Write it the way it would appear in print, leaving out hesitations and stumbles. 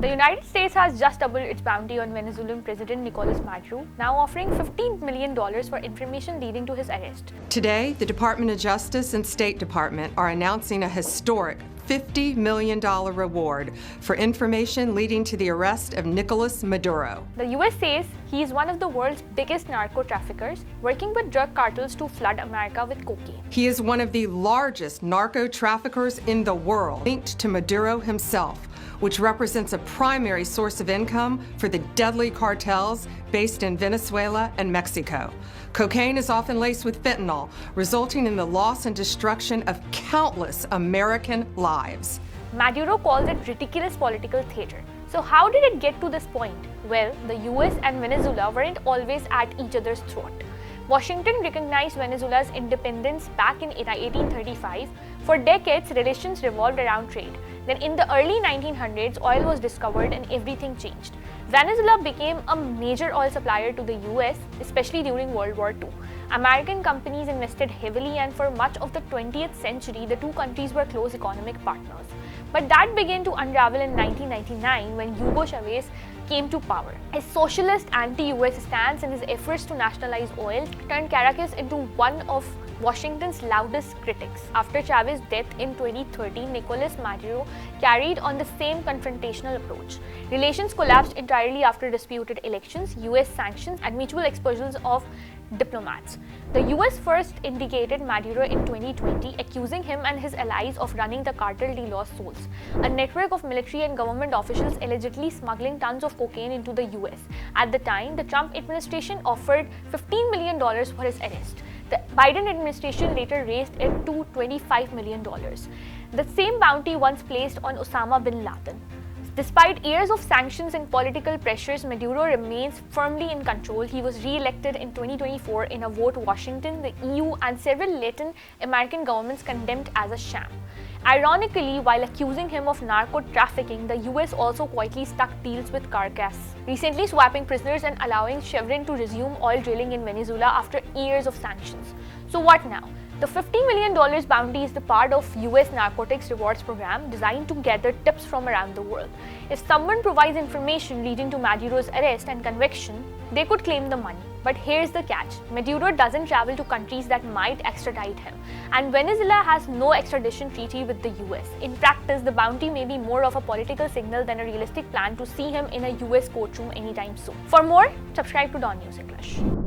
The United States has just doubled its bounty on Venezuelan President Nicolás Maduro, now offering $15 million for information leading to his arrest. Today, the Department of Justice and State Department are announcing a historic $50 million reward for information leading to the arrest of Nicolás Maduro. The US says he is one of the world's biggest narco-traffickers, working with drug cartels to flood America with cocaine. He is one of the largest narco-traffickers in the world, linked to Maduro himself, which represents a primary source of income for the deadly cartels based in Venezuela and Mexico. Cocaine is often laced with fentanyl, resulting in the loss and destruction of countless American lives. Maduro calls it ridiculous political theater. So how did it get to this point? Well, the US and Venezuela weren't always at each other's throat. Washington recognized Venezuela's independence back in 1835. For decades, relations revolved around trade. Then in the early 1900s, oil was discovered and everything changed. Venezuela became a major oil supplier to the US, especially during World War II. American companies invested heavily, and for much of the 20th century, the two countries were close economic partners. But that began to unravel in 1999 when Hugo Chavez came to power. His socialist anti-US stance and his efforts to nationalize oil turned Caracas into one of Washington's loudest critics. After Chavez's death in 2013, Nicolás Maduro carried on the same confrontational approach. Relations collapsed entirely after disputed elections, US sanctions, and mutual expulsions of diplomats. The US first indicated Maduro in 2020, accusing him and his allies of running the cartel de los Soles, a network of military and government officials allegedly smuggling tons of cocaine into the US. At the time, the Trump administration offered $15 million for his arrest. The Biden administration later raised it to $25 million. The same bounty once placed on Osama bin Laden. Despite years of sanctions and political pressures, Maduro remains firmly in control. He was re-elected in 2024 in a vote Washington, the EU, and several Latin American governments condemned as a sham. Ironically, while accusing him of narco-trafficking, the US also quietly struck deals with Caracas, recently swapping prisoners and allowing Chevron to resume oil drilling in Venezuela after years of sanctions. So what now? The $50 million bounty is the part of US narcotics rewards program designed to gather tips from around the world. If someone provides information leading to Maduro's arrest and conviction, they could claim the money. But here's the catch: Maduro doesn't travel to countries that might extradite him, and Venezuela has no extradition treaty with the US. In practice, the bounty may be more of a political signal than a realistic plan to see him in a US courtroom anytime soon. For more, subscribe to DawnNews English.